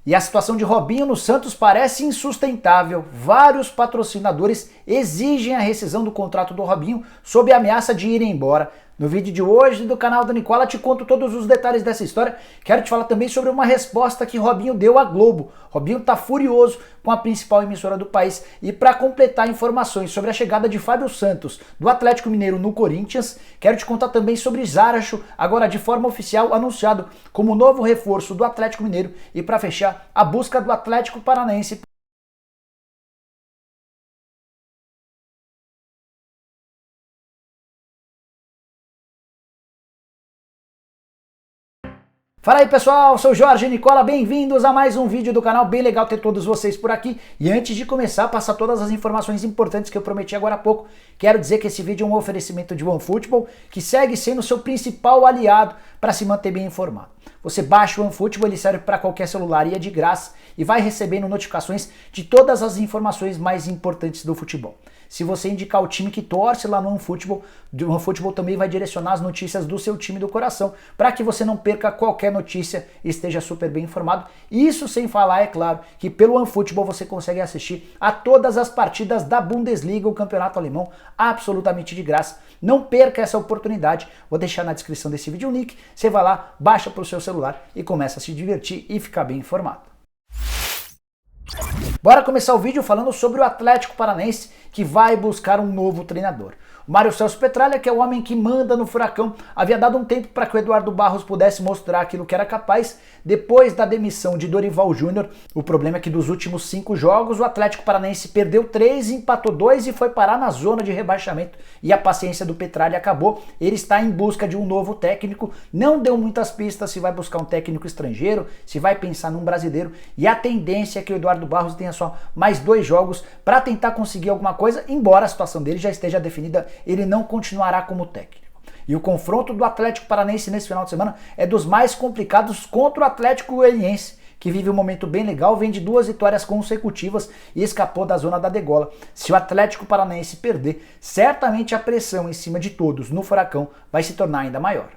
E a situação de Robinho no Santos parece insustentável. Vários patrocinadores exigem a rescisão do contrato do Robinho sob a ameaça de ir embora. No vídeo de hoje do canal da Nicola te conto todos os detalhes dessa história. Quero te falar também sobre uma resposta que Robinho deu à Globo. Robinho tá furioso com a principal emissora do país. E para completar informações sobre a chegada de Fábio Santos do Atlético Mineiro no Corinthians, quero te contar também sobre Zárate, agora de forma oficial anunciado como novo reforço do Atlético Mineiro. E para fechar, a busca do Atlético Paranaense. Fala aí pessoal, sou Jorge Nicola, bem-vindos a mais um vídeo do canal, bem legal ter todos vocês por aqui. E antes de começar a passar todas as informações importantes que eu prometi agora há pouco, quero dizer que esse vídeo é um oferecimento de OneFootball, que segue sendo seu principal aliado para se manter bem informado. Você baixa o OneFootball, ele serve para qualquer celular e é de graça e vai recebendo notificações de todas as informações mais importantes do futebol. Se você indicar o time que torce lá no OneFootball, o OneFootball também vai direcionar as notícias do seu time do coração, para que você não perca qualquer notícia e esteja super bem informado. Isso sem falar, é claro, que pelo OneFootball você consegue assistir a todas as partidas da Bundesliga, o campeonato alemão, absolutamente de graça. Não perca essa oportunidade, vou deixar na descrição desse vídeo o link, você vai lá, baixa para o seu celular e começa a se divertir e ficar bem informado. Bora começar o vídeo falando sobre o Atlético Paranaense, que vai buscar um novo treinador. O Mário Celso Petralha, que é o homem que manda no Furacão, havia dado um tempo para que o Eduardo Barros pudesse mostrar aquilo que era capaz depois da demissão de Dorival Júnior. O problema é que dos últimos 5 jogos, o Atlético Paranaense perdeu 3, empatou 2 e foi parar na zona de rebaixamento. E a paciência do Petralha acabou. Ele está em busca de um novo técnico, não deu muitas pistas se vai buscar um técnico estrangeiro, se vai pensar num brasileiro. E a tendência é que o Eduardo Barros tenha só mais 2 jogos para tentar conseguir alguma coisa, embora a situação dele já esteja definida. Ele não continuará como técnico. E o confronto do Atlético Paranaense nesse final de semana é dos mais complicados contra o Atlético Goianiense, que vive um momento bem legal, vem de 2 vitórias consecutivas e escapou da zona da degola. Se o Atlético Paranaense perder, certamente a pressão em cima de todos no Furacão vai se tornar ainda maior.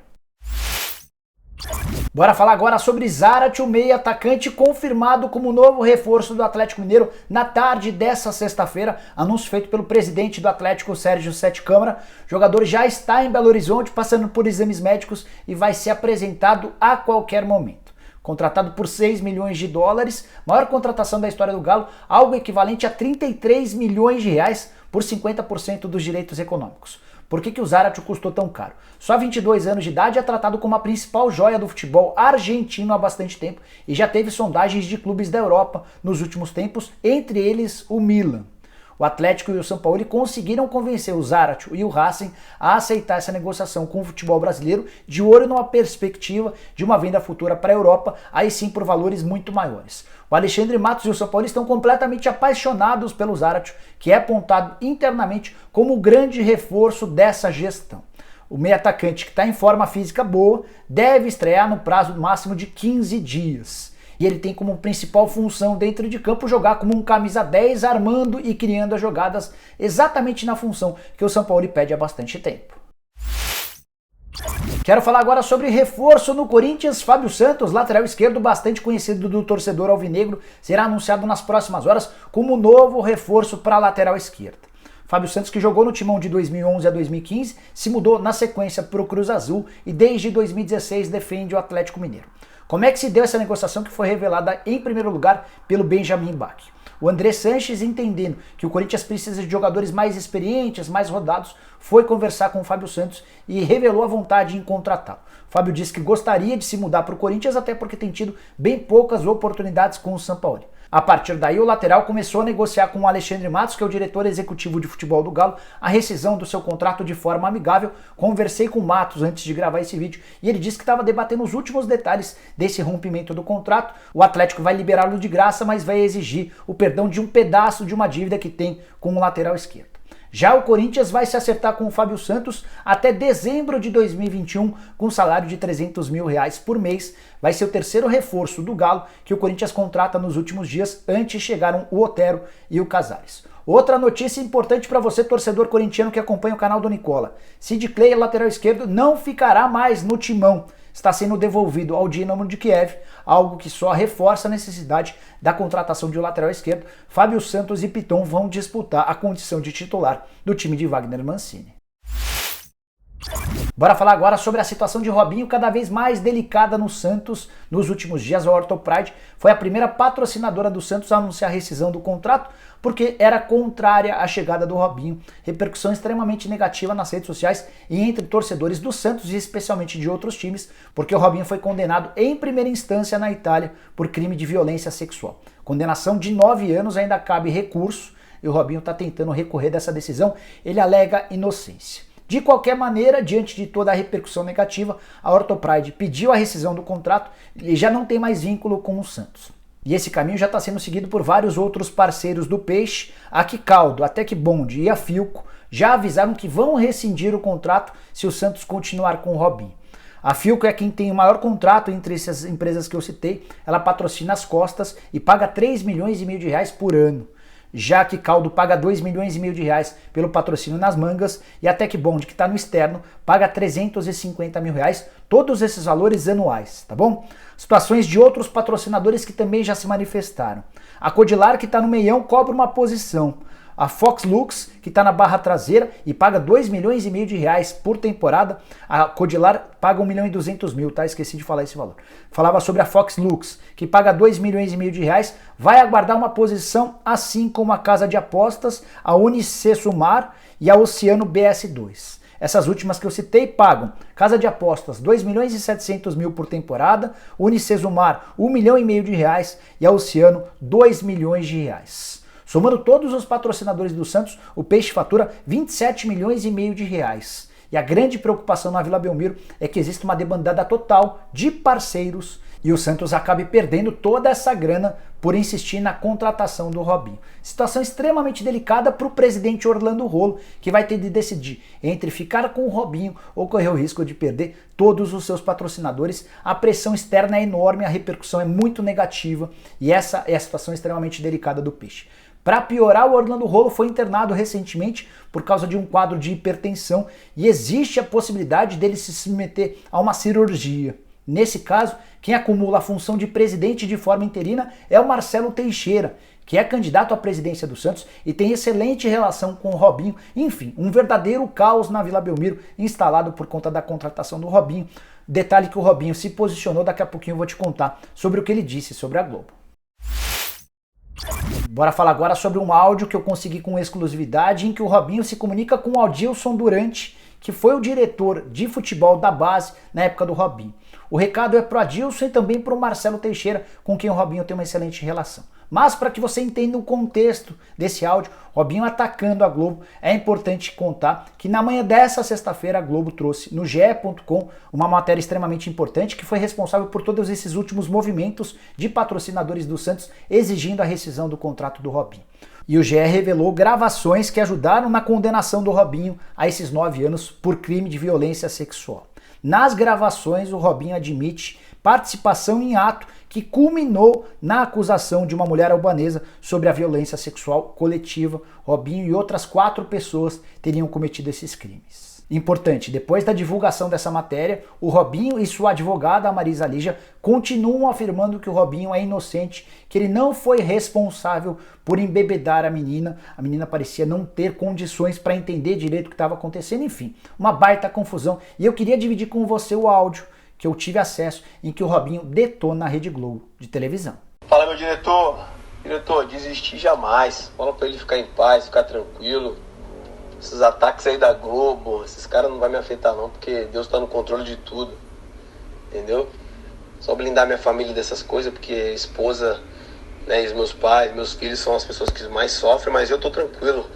Bora falar agora sobre Zárate, o meia atacante confirmado como novo reforço do Atlético Mineiro na tarde dessa sexta-feira, anúncio feito pelo presidente do Atlético, Sérgio Sete Câmara. O jogador já está em Belo Horizonte, passando por exames médicos e vai ser apresentado a qualquer momento. Contratado por 6 milhões de dólares, maior contratação da história do Galo, algo equivalente a 33 milhões de reais por 50% dos direitos econômicos. Por que o Zárate custou tão caro? Só 22 anos de idade, é tratado como a principal joia do futebol argentino há bastante tempo e já teve sondagens de clubes da Europa nos últimos tempos, entre eles o Milan. O Atlético e o São Paulo conseguiram convencer o Zárate e o Racing a aceitar essa negociação com o futebol brasileiro, de olho numa perspectiva de uma venda futura para a Europa, aí sim por valores muito maiores. O Alexandre Matos e o São Paulo estão completamente apaixonados pelo Zárate, que é apontado internamente como o grande reforço dessa gestão. O meio atacante, que está em forma física boa, deve estrear no prazo máximo de 15 dias. E ele tem como principal função dentro de campo jogar como um camisa 10, armando e criando as jogadas exatamente na função que o São Paulo pede há bastante tempo. Quero falar agora sobre reforço no Corinthians. Fábio Santos, lateral esquerdo bastante conhecido do torcedor alvinegro, será anunciado nas próximas horas como novo reforço para a lateral esquerda. Fábio Santos, que jogou no Timão de 2011 a 2015, se mudou na sequência para o Cruz Azul e desde 2016 defende o Atlético Mineiro. Como é que se deu essa negociação que foi revelada em primeiro lugar pelo Benjamin Bach? O André Sanches, entendendo que o Corinthians precisa de jogadores mais experientes, mais rodados, foi conversar com o Fábio Santos e revelou a vontade em contratá-lo. O Fábio disse que gostaria de se mudar para o Corinthians, até porque tem tido bem poucas oportunidades com o São Paulo. A partir daí, o lateral começou a negociar com o Alexandre Matos, que é o diretor executivo de futebol do Galo, a rescisão do seu contrato de forma amigável. Conversei com o Matos antes de gravar esse vídeo e ele disse que estava debatendo os últimos detalhes desse rompimento do contrato. O Atlético vai liberá-lo de graça, mas vai exigir o perdão de um pedaço de uma dívida que tem com o lateral esquerdo. Já o Corinthians vai se acertar com o Fábio Santos até dezembro de 2021, com um salário de R$300 mil por mês. Vai ser o terceiro reforço do Galo que o Corinthians contrata nos últimos dias. Antes chegaram o Otero e o Casares. Outra notícia importante para você, torcedor corintiano que acompanha o canal do Nicola. Sid Clay, lateral esquerdo, não ficará mais no Timão. está sendo devolvido ao Dinamo de Kiev, algo que só reforça a necessidade da contratação de um lateral esquerdo. Fábio Santos e Piton vão disputar a condição de titular do time de Wagner Mancini. Bora falar agora sobre a situação de Robinho, cada vez mais delicada no Santos. Nos últimos dias, a Orthopride foi a primeira patrocinadora do Santos a anunciar a rescisão do contrato, porque era contrária à chegada do Robinho. Repercussão extremamente negativa nas redes sociais e entre torcedores do Santos e especialmente de outros times, porque o Robinho foi condenado em primeira instância na Itália por crime de violência sexual. Condenação de 9 anos, ainda cabe recurso, e o Robinho está tentando recorrer dessa decisão. Ele alega inocência. De qualquer maneira, diante de toda a repercussão negativa, a Orthopride pediu a rescisão do contrato e já não tem mais vínculo com o Santos. E esse caminho já está sendo seguido por vários outros parceiros do Peixe. A Quicaldo, a Tecbond e a Filco já avisaram que vão rescindir o contrato se o Santos continuar com o Robinho. A Filco é quem tem o maior contrato entre essas empresas que eu citei. Ela patrocina as costas e paga 3,5 milhões de reais por ano. Já que Caldo paga 2,5 milhões de reais pelo patrocínio nas mangas, e a Tecbond, que está no externo, paga 350 mil reais, todos esses valores anuais, tá bom? Situações de outros patrocinadores que também já se manifestaram. A Codilar, que está no meião, cobra uma posição. A Fox Lux, que está na barra traseira e paga 2,5 milhões de reais por temporada. A Codilar paga 1,2 milhões, tá? Esqueci de falar esse valor. Falava sobre a Fox Lux, que paga 2,5 milhões de reais, vai aguardar uma posição, assim como a Casa de Apostas, a Unicesumar e a Oceano BS2. Essas últimas que eu citei pagam Casa de Apostas 2,7 milhões por temporada, Unicesumar 1,5 milhão de reais e a Oceano 2 milhões de reais. Somando todos os patrocinadores do Santos, o Peixe fatura 27,5 milhões de reais. E a grande preocupação na Vila Belmiro é que existe uma debandada total de parceiros e o Santos acabe perdendo toda essa grana por insistir na contratação do Robinho. Situação extremamente delicada para o presidente Orlando Rolo, que vai ter de decidir entre ficar com o Robinho ou correr o risco de perder todos os seus patrocinadores. A pressão externa é enorme, a repercussão é muito negativa e essa é a situação extremamente delicada do Peixe. Para piorar, o Orlando Rolo foi internado recentemente por causa de um quadro de hipertensão e existe a possibilidade dele se submeter a uma cirurgia. Nesse caso, quem acumula a função de presidente de forma interina é o Marcelo Teixeira, que é candidato à presidência do Santos e tem excelente relação com o Robinho. Enfim, um verdadeiro caos na Vila Belmiro instalado por conta da contratação do Robinho. Detalhe que o Robinho se posicionou, daqui a pouquinho eu vou te contar sobre o que ele disse sobre a Globo. Bora falar agora sobre um áudio que eu consegui com exclusividade em que o Robinho se comunica com o Adilson Durante, que foi o diretor de futebol da base na época do Robinho. O recado é pro Adilson e também pro Marcelo Teixeira, com quem o Robinho tem uma excelente relação. Mas para que você entenda o contexto desse áudio, Robinho atacando a Globo, é importante contar que na manhã dessa sexta-feira a Globo trouxe no ge.com uma matéria extremamente importante que foi responsável por todos esses últimos movimentos de patrocinadores do Santos exigindo a rescisão do contrato do Robinho. E o GE revelou gravações que ajudaram na condenação do Robinho a esses 9 anos por crime de violência sexual. Nas gravações, o Robinho admite participação em ato que culminou na acusação de uma mulher albanesa sobre a violência sexual coletiva. Robinho e outras 4 pessoas teriam cometido esses crimes. Importante, depois da divulgação dessa matéria, o Robinho e sua advogada, a Marisa Lígia, continuam afirmando que o Robinho é inocente, que ele não foi responsável por embebedar a menina. A menina parecia não ter condições para entender direito o que estava acontecendo, enfim, uma baita confusão. E eu queria dividir com você o áudio que eu tive acesso, em que o Robinho detona a Rede Globo de televisão. Fala, meu diretor. Diretor, desistir jamais. Fala pra ele ficar em paz, ficar tranquilo. Esses ataques aí da Globo, esses caras não vão me afetar não, porque Deus tá no controle de tudo. Entendeu? Só blindar minha família dessas coisas, porque a esposa, né, e os meus pais, meus filhos são as pessoas que mais sofrem, mas eu tô tranquilo.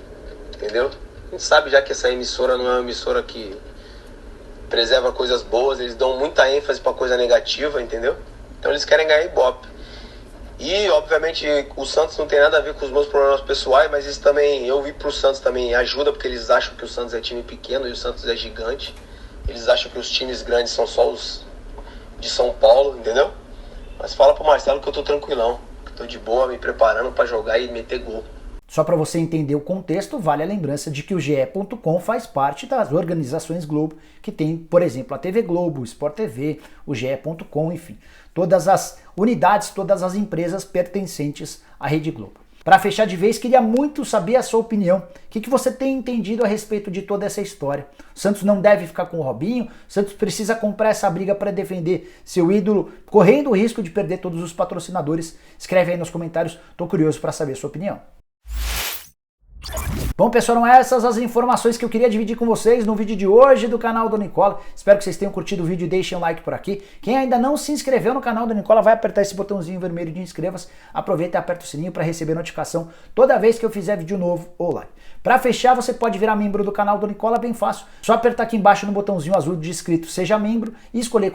Entendeu? A gente sabe já que essa emissora não é uma emissora que preserva coisas boas, eles dão muita ênfase pra coisa negativa, entendeu? Então eles querem ganhar Ibope. E, obviamente, o Santos não tem nada a ver com os meus problemas pessoais, mas isso também, eu vi pro Santos também ajuda, porque eles acham que o Santos é time pequeno e o Santos é gigante. Eles acham que os times grandes são só os de São Paulo, entendeu? Mas fala pro Marcelo que eu tô tranquilão, que eu tô de boa, me preparando pra jogar e meter gol. Só para você entender o contexto, vale a lembrança de que o GE.com faz parte das organizações Globo, que tem, por exemplo, a TV Globo, o Sport TV, o GE.com, enfim, todas as unidades, todas as empresas pertencentes à Rede Globo. Para fechar de vez, queria muito saber a sua opinião. O que você tem entendido a respeito de toda essa história? O Santos não deve ficar com o Robinho? O Santos precisa comprar essa briga para defender seu ídolo, correndo o risco de perder todos os patrocinadores? Escreve aí nos comentários, tô curioso para saber a sua opinião. Bom, pessoal, eram essas as informações que eu queria dividir com vocês no vídeo de hoje do canal do Nicola. Espero que vocês tenham curtido o vídeo e deixem um like por aqui. Quem ainda não se inscreveu no canal do Nicola, vai apertar esse botãozinho vermelho de inscreva-se. Aproveita e aperta o sininho para receber notificação toda vez que eu fizer vídeo novo ou live. Para fechar, você pode virar membro do canal do Nicola, bem fácil. Só apertar aqui embaixo no botãozinho azul de inscrito, seja membro, e escolher